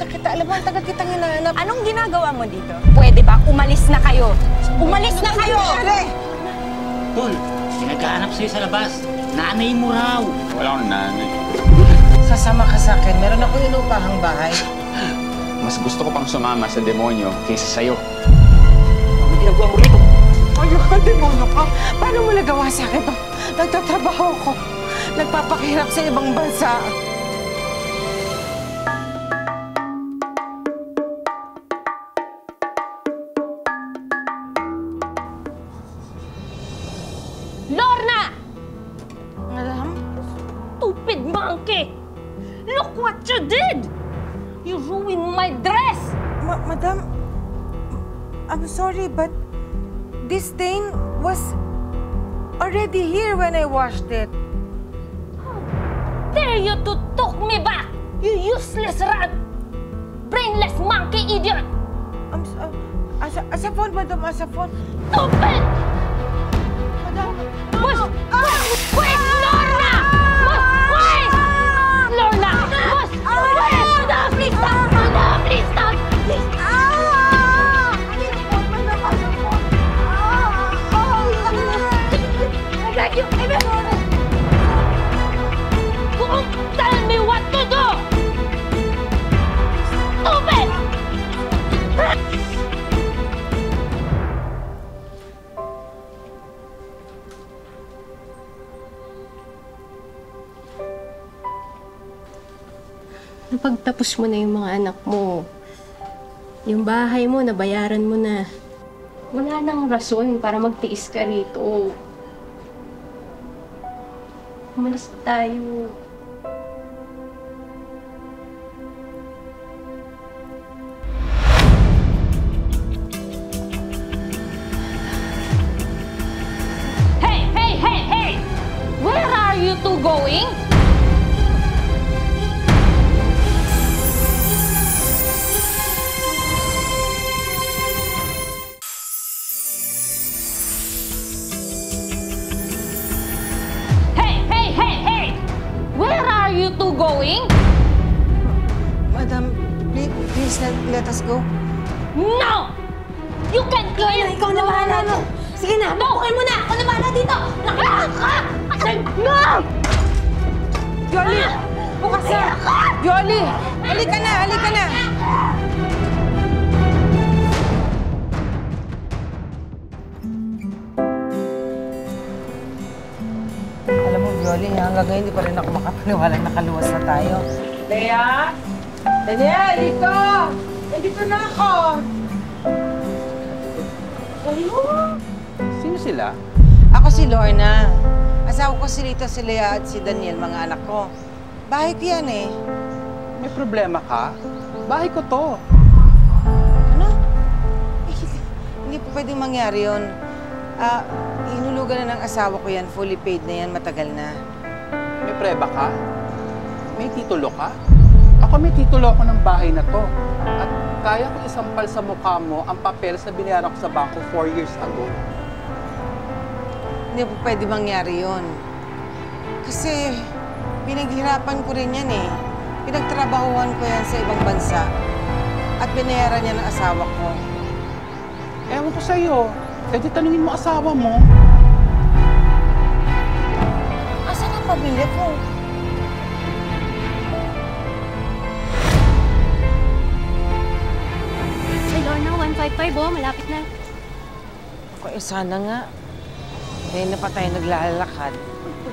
kita. Alam mo, ang tagal kitang hinahanap. Anong ginagawa mo dito? Pwede ba umalis na kayo? Umalis na kayo! Tol, pinagkahanap sa'yo sa labas. Nanay mo raw. Wala akong nanay. Sasama ka sa akin. Meron ako inupahang bahay. Mas gusto ko pang sumama sa demonyo kaysa sa'yo. Ano ginagawa mo rito? Ayok ka, demonyo ka. Paano mo nagawa sa akin to? Nagtatrabaho ko. Nagpapakihirap sa ibang bansa. Lorna! Madam? Stupid monkey! Look what you did! You ruined my dress! Madam, I'm sorry, but this stain was already here when I washed it. Dare you to talk me back, you useless rat! Brainless monkey idiot! Asapon, madam, asapon. Stupid! Push! Push! Lorna! Push! Lorna! Push! Madam, please stop! Madam, please stop! Please! I got you! Don't tell me what to do! Stupid! Napagtapos mo na yung mga anak mo. Yung bahay mo, nabayaran mo na. Wala nang rason para magtiis ka rito. Umalis tayo. Hey! Hey! Hey! Hey! Where are you two going? You two going? Madam, please let us go. No! You can't leave! Ikaw na bahala no. Sige na, bukukin mo na! Ako na bahala dito! Nakita ka! No! Yoli! Bukas na! Yoli! Halika na! Halika na! Alam mo, Yoli, hanggang ngayon hindi pa rin ako makapaniwalang nakaluwas na tayo. Lea! Lea, dito! Dito na ako! Sino sila? Ako si Lorna. Asawa ko si Rita, si Lea at si Daniel, mga anak ko. Bahay ko yan eh. May problema ka? Bahay ko to. Ano? Hindi po pwedeng mangyari yun. Hinulugan na ng asawa ko yan. Fully paid na yan. Matagal na. May preba ka? May titulo ka? Ako may titulo ako ng bahay na to. At kaya ko isampal sa mukha mo ang papel sa binayaran ko sa bangko 4 years ago. Hindi po pwede mangyari yun. Kasi pinaghirapan ko rin yan eh. Pinagtrabahuhan ko yan sa ibang bansa. At binayaran niya ng asawa ko. Ewan ko sa'yo. Eh di tanungin mo asawa mo. Asan ang pamilya ko? Ay, Lorna, 155 oh, malapit na. Ako sana nga. Dahil na pa tayo naglalakad.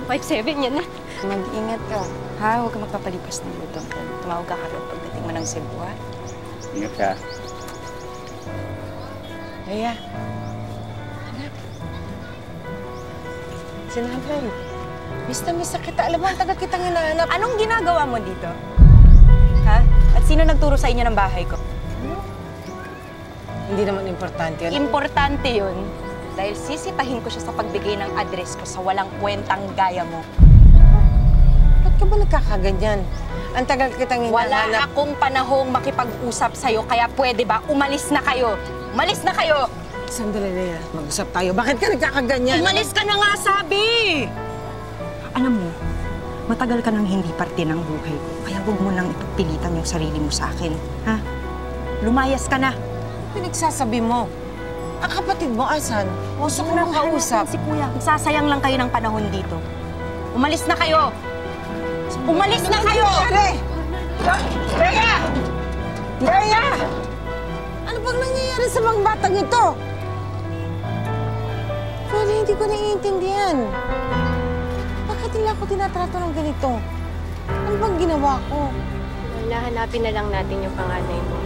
157 yan na. Mag-ingat ka. Ha? Huwag ka magpapalipas ng gutom. Tumawag ka karoon pagdating mo ng Cebu, ha? Ingat ka. Lea. Anak. Sinabay. Miss na kita. Alam mo, ang tagal kitang hinahanap. Anong ginagawa mo dito? Ha? At sino nagturo sa inyo ng bahay ko? Hindi naman importante yun. Importante yun. Dahil sisitahin ko siya sa pagbigay ng address ko sa walang kwentang gaya mo. Ba't ka ba nagkakaganyan? Ang tagal kitang hinahanap. Wala akong panahong makipag-usap sa'yo, kaya pwede ba umalis na kayo? Umalis na kayo! Sandali, Lea. Mag-usap tayo. Bakit ka nagkakaganyan? Umalis ka na nga, sabi! Alam mo, Matagal ka nang hindi parte ng buhay ko. Kaya huwag mo nang ipagpilitan yung sarili mo sa akin. Ha? Lumayas ka na. Pinagsasabi mo. Ang kapatid mo, asan? Gusto ko Wala nang kang kausap. Si Kuya, sasayang lang kayo ng panahon dito. Umalis na kayo! Umalis na kayo! Leia! Leia! Ano bang nangyayari sa mga batang ito? Well, hindi ko naiintindihan. Bakit nila ako tinatrato ng ganito? Ano bang ginawa ko? Nahanapin na lang natin yung panganay mo.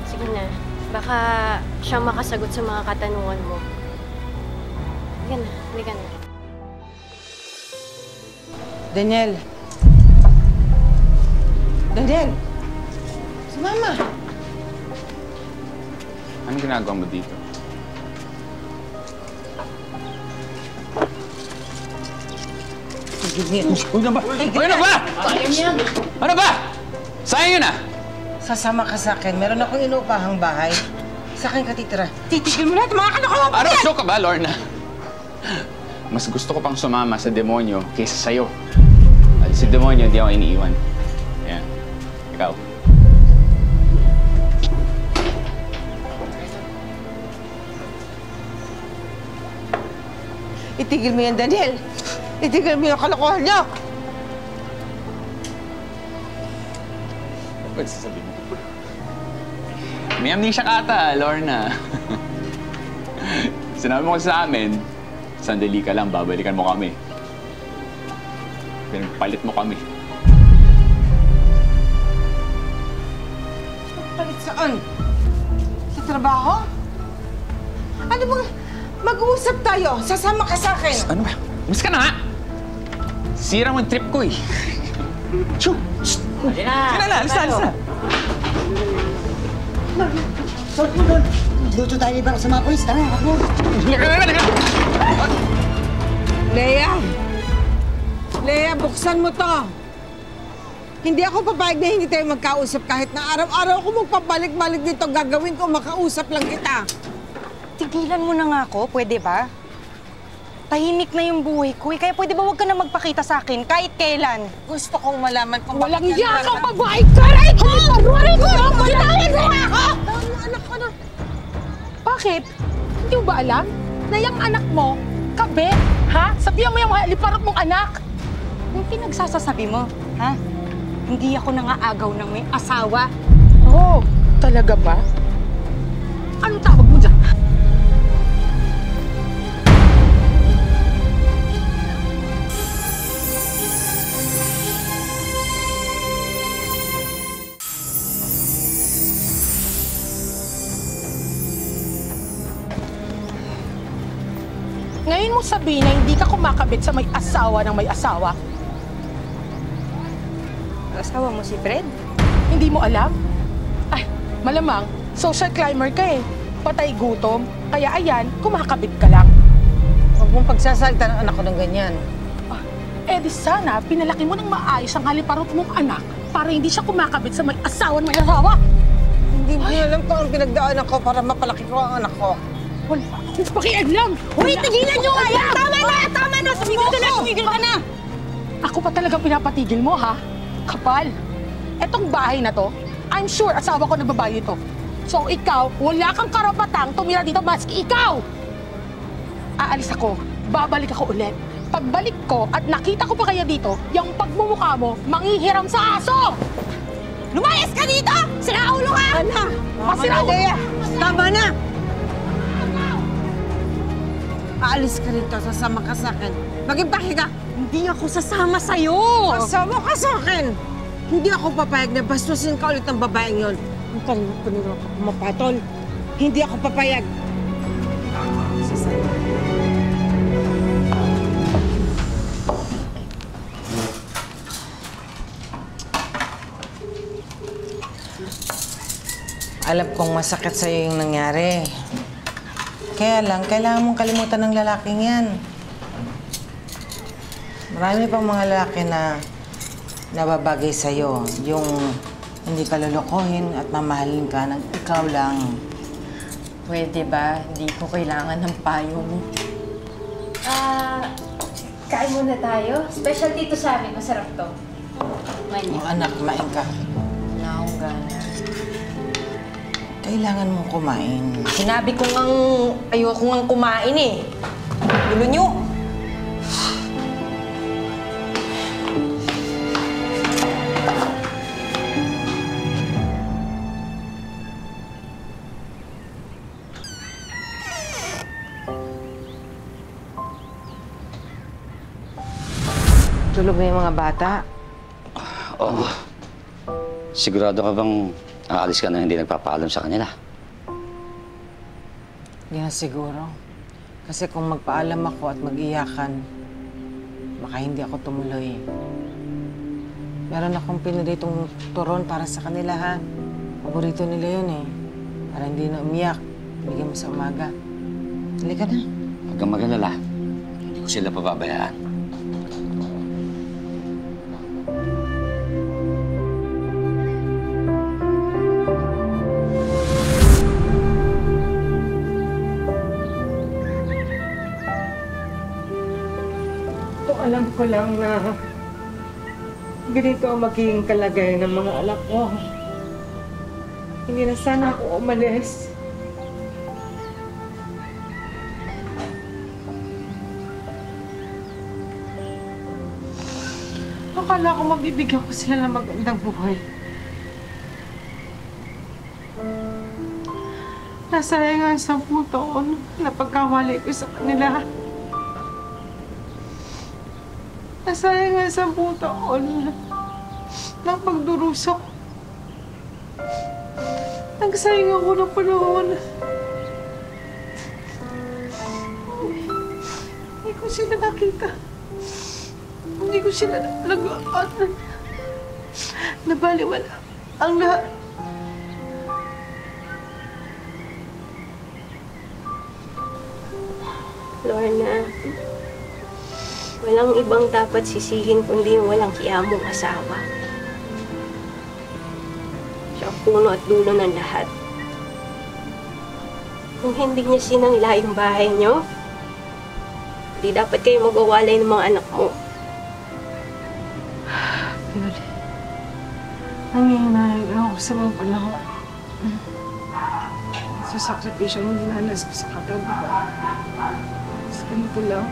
Sige na, baka siyang makasagot sa mga katanungan mo. Halika na. Daniel! Daniel! Si Mama! Anong ginagawa mo dito? Uy na ba? Uy na ba? Ano ba? Sayang yun ah! Sasama ka sa akin. Meron akong inuupahang bahay. Sa akin ka titira. Titigil mo na ito, mga kalokohan mo! Ano, show ka ba, Lorna? Mas gusto ko pang sumama sa demonyo kaysa sa'yo. At si demonyo, hindi ako iniiwan. Ayan. Ikaw. Itigil mo yan, Daniel! Itigil mo yung kalokohan niyo! Ano ba sasabihin mo? May amnesia ka ata, Lorna. Sinabi mo kasi sa amin, sandali ka lang, babalikan mo kami. Pinagpalit mo kami. Palit saan? Sa trabaho? Ano bang... Mag-uusap tayo. Sasama ka sa akin. Ano ba? Mas ka na nga! Sira mo yung trip ko eh. Choo! Sige na! Alisa! Luto tayo ni Baro sa mga polis. Tara, ako. Leia! Leia, buksan mo to. Hindi ako papayag na hindi tayo magkausap kahit na araw-araw ko magpabalik-balik dito. Gagawin ko, makausap lang kita. Tigilan mo na nga ako, pwede ba? Tahimik na yung buhay ko, kaya pwede ba huwag ka na magpakita sa akin kahit kailan? Gusto kong malaman kung Walang bakit iya yan kang naman- babae! Karay ko! Aray ko! Bitawan mo ako! Tama, anak ko na. Bakit? Hindi mo ba alam na yung anak mo, kabit, ha? Sabihan mo yung liparot mong anak. Yung pinagsasasabi mo, ha? Hindi ako nangaagaw ng may asawa. Oh, talaga ba? Anong tawag mo dyan? Ngayon mo sabihin na hindi ka kumakabit sa may asawa ng may asawa. Asawa mo si Fred? Hindi mo alam? Ay, malamang, social climber ka eh. Patay gutom, kaya ayan, kumakabit ka lang. Huwag mong pagsasalita ng anak ko ng ganyan. Eh di sana, pinalaki mo ng maayos ang haliparot mong anak para hindi siya kumakabit sa may asawa ng may asawa. Hindi mo alam kung ang pinagdaanan ko para mapalaki ko ang anak ko. Wala akong pakialam! Uy, tigilan nyo nga yan! Tama na! Tama na! Sumigil ka na! Sumigil ka na! Ako pa talagang pinapatigil mo, ha? Kapal. Etong bahay na to, I'm sure asawa ko nagbabayo ito. So ikaw, wala kang karapatang tumira dito maski ikaw! Aalis ako, babalik ako ulit. Pagbalik ko at nakita ko pa kaya dito, yung pagmumukha mo, manghihiram sa aso! Lumayas ka dito! Sinaulo ka! Ana! Masiraulo! Tama na! Aalis ka rito, sasama ka sa akin. Maging paki ka. Hindi ako sasama sa'yo! Sasama ka sa akin. Hindi ako papayag na bastusin ka ulit ng babaeng yon. Ang kanino ka pumapatol. Hindi ako papayag. Alam kong masakit sa'yo yung nangyari. Kaya lang, kailangan mong kalimutan ng lalaking yan. Marami pang mga lalaki na nababagay sa'yo. Yung hindi ka lolokohin at mamahalin ka ng ikaw lang. Pwede ba? Hindi ko kailangan ng payo mo. Kain muna tayo. Specialty to sa amin. Masarap to. Manya. Anak, kumain ka. Wala akong gana. Kailangan mong kumain. Sinabi ko ngang ayoko ngang kumain eh. Gulo nyo. Tulog na yung mga bata. Oo. Sigurado ka bang aalis ka na hindi nagpapaalam sa kanila? Hindi na siguro. Kasi kung magpaalam ako at mag-iyakan, baka hindi ako tumuloy. Meron akong piniritong turon para sa kanila, ha? Paborito nila yun, eh. Para hindi na umiyak. Bigyan mo sa umaga. Halika na. Huwag kang mag-alala. Hindi ko sila pababayaan. Alam ko lang na ganito ang magiging kalagayan ng mga anak ko. Hindi na sana ako umalis. Akala ko mabibigyan ko sila ng magandang buhay. Nasayang ang 10 taon na pagkawali ko sa kanila. Nasayang nga 10 taon ng pagdurusa ko. Nagsayang ako ng panahon. Hindi ko sila nakita. Hindi ko sila nalagaan. Nabaliwala ang lahat. Lorna, walang ibang dapat sisihin kundi yung walang hiyamong asawa. Siya ang puno at dulo ng lahat. Kung hindi niya sinangla yung bahay niyo, hindi dapat kayo magwawalay ng mga anak mo. Yun. Nangyayari ako sa mga panahon. Sa sakripisyo ng dinanas ko sa katawan. Sa ganito lang.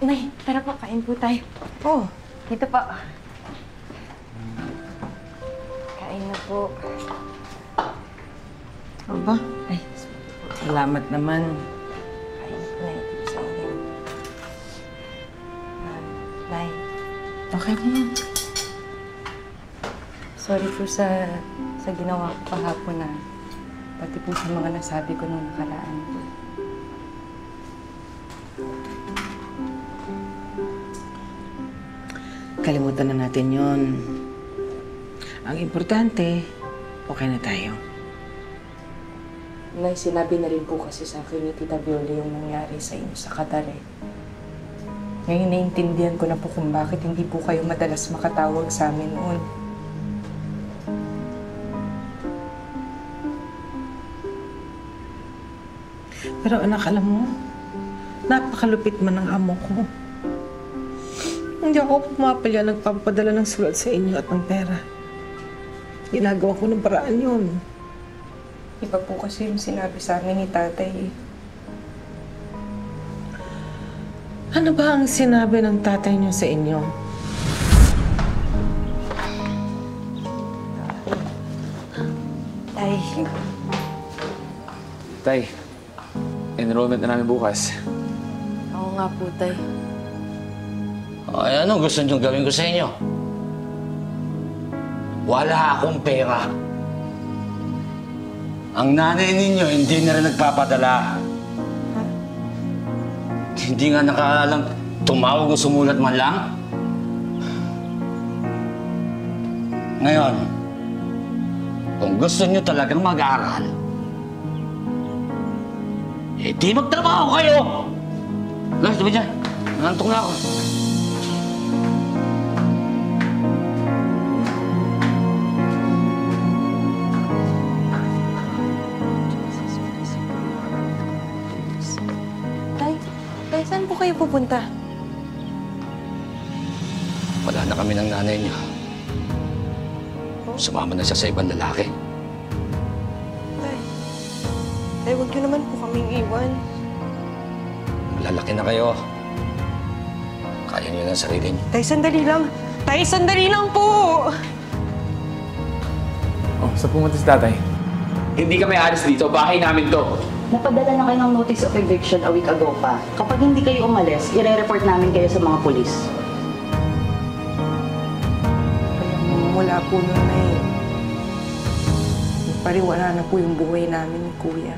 Nay, tara po, kain po tayo. Oh, Dito po. Kain na po. aba. Ay, Salamat naman. kain na po na ito sa inyo. Nay, Okay na yan. sorry po sa ginawa ko kahapon na pati po sa mga nasabi ko nung nakaraan. Kalimutan na natin yon. Ang importante, okay na tayo. Nay, sinabi na rin po kasi sa akin ni Tita Viola yung nangyari sa inyo sa Qatar eh. Ngayon naiintindihan ko na po kung bakit hindi po kayo madalas makatawag sa amin noon. Pero anak, alam mo, napakalupit man ng amo ko. Hindi ako pumapalya nagpapadala ng sulat sa inyo at ng pera. Ginagawa ko ng paraan yun. Iba po kasi yung sinabi sa amin ni Tatay eh. Ano ba ang sinabi ng tatay niyo sa inyo? Tay, Tay, enrollment na namin bukas. oo nga po, Tay. Ay, ano gusto niyong gawin ko sa inyo? Wala akong pera. Ang nanay ninyo hindi na rin nagpapadala. Hindi nga nakaalang tumawag o sumulat man lang. Ngayon, kung gusto nyo talagang mag-aral, eh di magtrabaho kayo! Guys, sabi dyan. Nanantok na ako. Tay, saan po kayo pupunta? Wala na kami ng nanay niyo. Sumama na siya sa ibang lalaki. Tay, huwag niyo naman po kaming iwan. Lalaki na kayo. Kaya niyo na sarili niyo. Tay, sandali lang. Tay, sandali lang po! Oh, saan pumunta si tatay? Hindi kami alis dito. Bahay namin to. Napadala na kayo ng notice of eviction a week ago pa. Kapag hindi kayo umalis, ire-report namin kayo sa mga pulis. Wala po nun na eh. Pariwala na po yung buhay namin ni Kuya.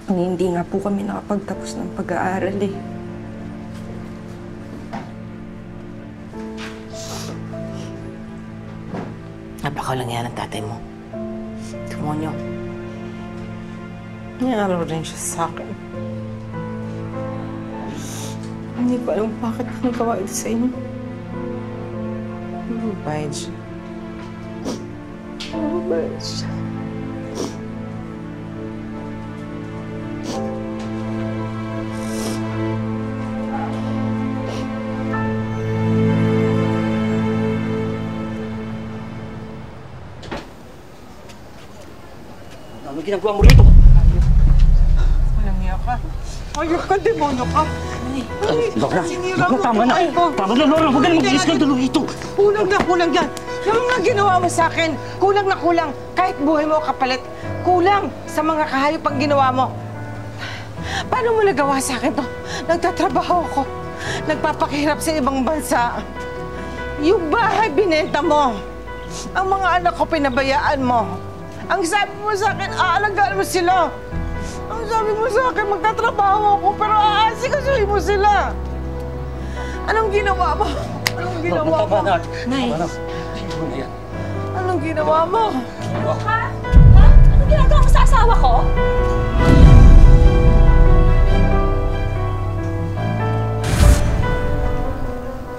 Hindi nga po kami nakapagtapos ng pag-aaral eh. Napakawalang yan ang tatay mo. Demonyo. Nangyaro rin siya sa akin. Hindi ko alam bakit ang gawa ito sa inyo. Bayad siya. Bayad siya. Ano ginagawa mo rito? Walang niya ka. Ayok ka, demonyo ka. Laura, Sinira mo tama na. buhay ko. Tama na, Laura. Huwag ka na mag-iskandalo rito. Kulang yan. Yung mga ginawa mo sa akin, kulang na kulang. Kahit buhay mo kapalit, kulang sa mga kahayop ang ginawa mo. Paano mo nagawa sa akin to? Nagtatrabaho ako. Nagpapakihirap sa ibang bansa. Yung bahay binenta mo. Ang mga anak ko pinabayaan mo. Ang sabi mo sa akin, aalagaan mo sila. Ang sabi mo sa akin, magtatrabaho ako, pero aasikasuhin mo sila. Anong ginawa mo? Anong ginawa mo? Nay. Anong ginawa mo? Ha? Anong ginagawa mo sa asawa ko?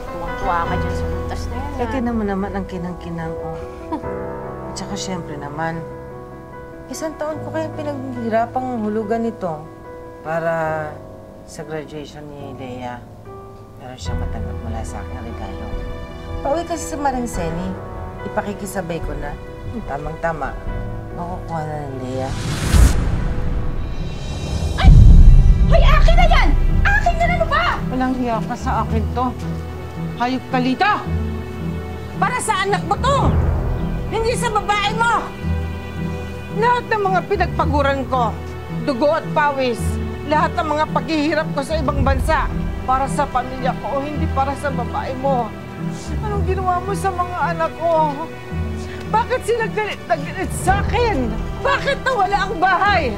Tuwang-tuwa ka dyan sa butas na yan. Eh, tinan mo naman ang kinang-kinang ko. At saka syempre naman, isang taon ko kaya pinaghihirapang hulugan nito para sa graduation ni Lea. Meron siya matanggap mula sa akin regalo. Pauwi kasi sa Marinceni, ipakikisabay ko na. Tamang-tama, makukuha na ng Lea. Ay! Hoy, akin na yan! Akin na ano ba? Walang hiya ka sa akin to. Hayop ka lito! Para sa anak mo to! Hindi sa babae mo! Lahat ng mga pinagpaguran ko, dugo at pawis, lahat ng mga paghihirap ko sa ibang bansa, para sa pamilya ko o hindi para sa babae mo. Anong ginawa mo sa mga anak ko? Bakit sila galit na galit sa akin? Bakit nawala ang bahay?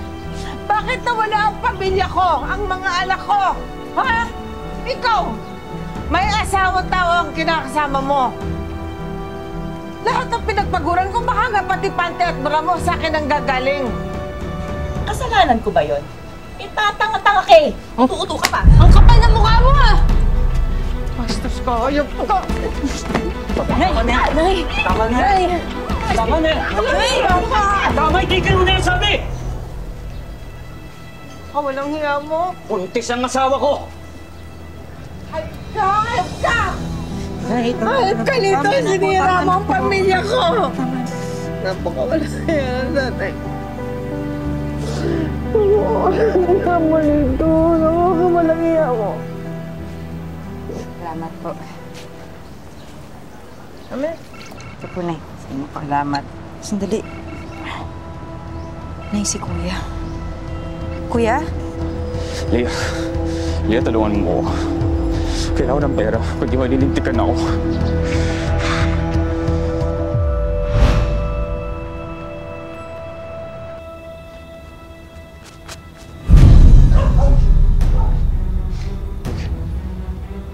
Bakit nawala ang pamilya ko, ang mga anak ko? Ha? Ikaw, may asawang tao ang kinakasama mo. Lahat ng pinagpaguran ko, baka nga pati pante at bra mo sa akin ang gagaling. Kasalanan ko ba yun? Itatanga-tanga ka eh! Tuuto ka pa! Ang kapal ng mukha mo ah! Bastos ka, ayop ka! Tama na! Nay! Tama na! Tama na! Nay! Tama, itigil mo na yung sabi! Walang hiya mo. Buntis ang asawa ko! Hayop ka! Hayop ka nito! Sinira mo ang pamilya ko! Napakawala yan, tatay. Nakamalito. Nakakawalang hiya mo. Salamat po. Amen. Ito po, Nay. Sa inyo po. Salamat. Sandali. Nay, si Kuya. Kuya? Lea, tulungan mo ako. Kailangan ko ng pera, kundi malilintikan ako.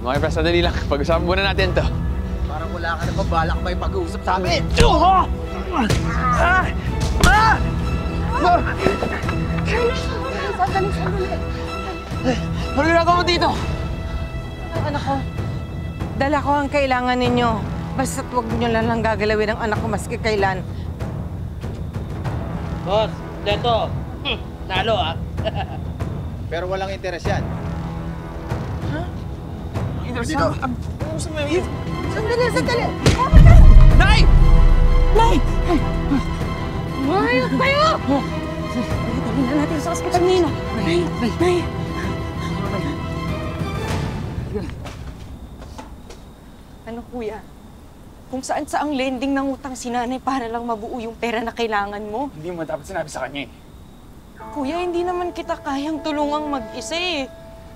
Okay, basta dali lang. Pag-usapan muna natin to. Parang wala ka na pa balak may pag-uusap sa amin. Ano ginagawa mo dito? Anak ko, dala ko ang kailangan ninyo. Basta't huwag nyo lang gagalawin ang anak ko maski kailan. Boss, Leto. Nalo ah. Pero walang interes yan. Dito. Sandali, sandali! Nay! Nay! Mayok kayo! Dali na natin sa ospital, Nina. Nay! Nay! Ano kuya? Kung saan sa ang lending ng utang si nanay para lang mabuo yung pera na kailangan mo. Hindi mo dapat sinabi sa kanya eh. Kuya, hindi naman kita kayang tulungang mag-isa eh.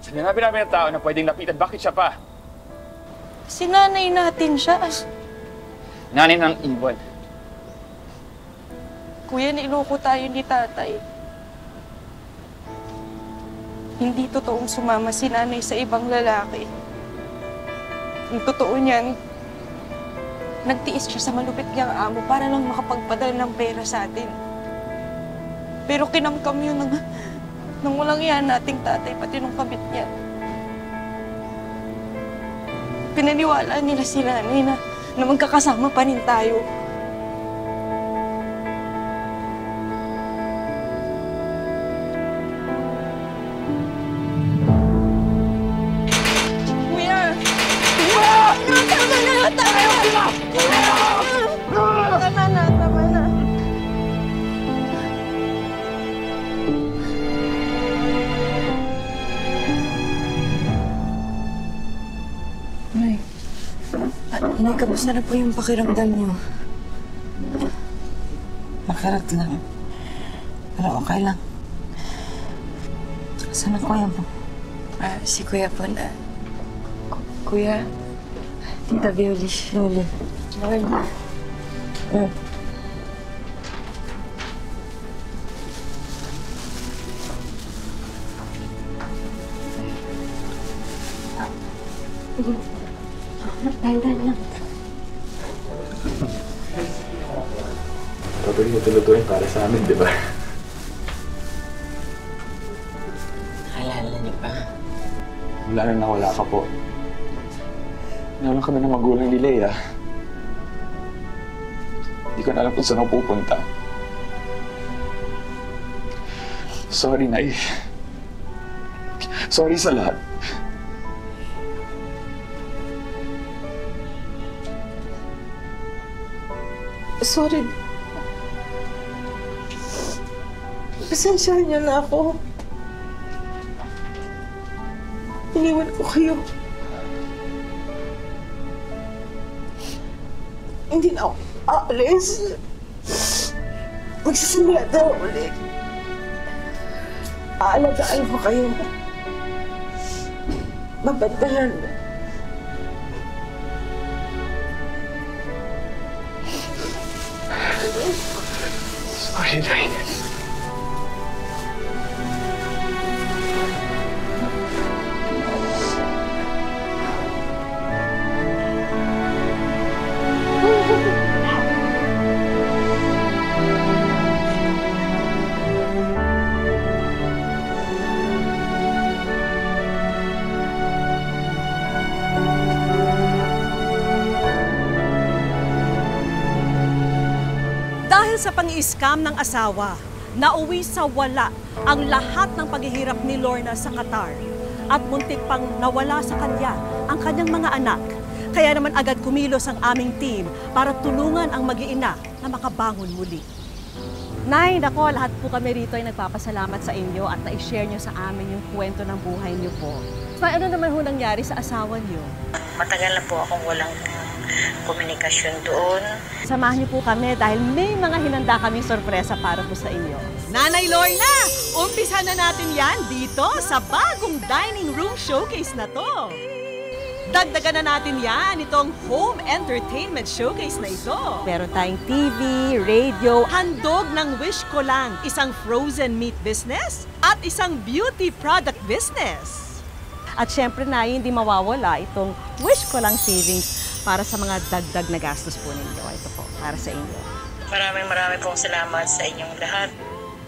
Sa dinabi namin ng tao na pwedeng lapitan, bakit siya pa? Si nanay natin siya. Nanay ng iwan. Kuya, niloko tayo ni tatay. Hindi totoong sumama si nanay sa ibang lalaki. Ang totoo niyan, nagtiis siya sa malupit niyang amo para lang makapagpadala ng pera sa atin. Pero kinamkam yun ng walang iyan nating tatay, pati nung kabit niya. Pinaniwala nila si nanay na magkakasama pa rin tayo. Kuya! Kuya! Tama na! Tama na! Tama na! Nay, kamusta na po yung pakiramdam niyo? Makarat lang. Pero okay lang. Saan ang kuya mo? Si Kuya po na... Kuya, Tita Violi. Loli. Dahan-dahan lang. Pabalik mo tulutuin para sa amin, di ba? Alala niyo pa? Wala na nawala ka po. Nawalan kami ng magulang ni Leia. Hindi ko na alam kung saan ako pupunta. Sorry, Nay. Sorry sa lahat. Sorry. Pasensyahan niyo na ako. Iniwan ko kayo. Hindi na ako aalis. Magsisimula daw ulit. Aalagaan ko kayo. Mabantayan. Sorry, Nay. Dahil sa pang-i-scam ng asawa, nauwi sa wala ang lahat ng paghihirap ni Lorna sa Qatar at muntik pang nawala sa kanya ang kanyang mga anak. Kaya naman agad kumilos ang aming team para tulungan ang mag-iina na makabangon muli. Nay, nako, lahat po kami rito ay nagpapasalamat sa inyo at na-share nyo sa amin yung kwento ng buhay nyo po. Ano naman ho nangyari sa asawa nyo? Matagal na po akong walang komunikasyon doon. Samahan niyo po kami dahil may mga hinanda kaming sorpresa para po sa inyo. Nanay Lorna, umpisa na natin yan dito sa bagong dining room showcase na to. Dagdagan na natin yan, itong home entertainment showcase na ito. Meron tayong TV, radio, handog ng Wish Ko Lang, isang frozen meat business at isang beauty product business. At syempre na hindi mawawala itong Wish Ko Lang savings para sa mga dagdag na gastos po ninyo. Ito po, para sa inyo. Maraming pong salamat sa inyong lahat.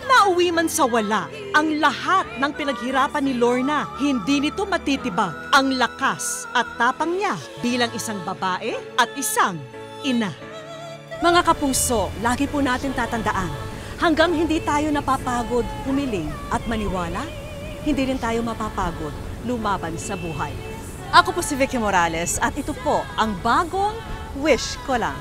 Nauwi man sa wala ang lahat ng pinaghirapan ni Lorna. Hindi nito matitibag ang lakas at tapang niya bilang isang babae at isang ina. Mga kapuso, lagi po natin tatandaan, hanggang hindi tayo napapagod humiling at maniwala, hindi rin tayo mapapagod lumaban sa buhay. Ako po si Vicky Morales at ito po ang bagong Wish Ko Lang.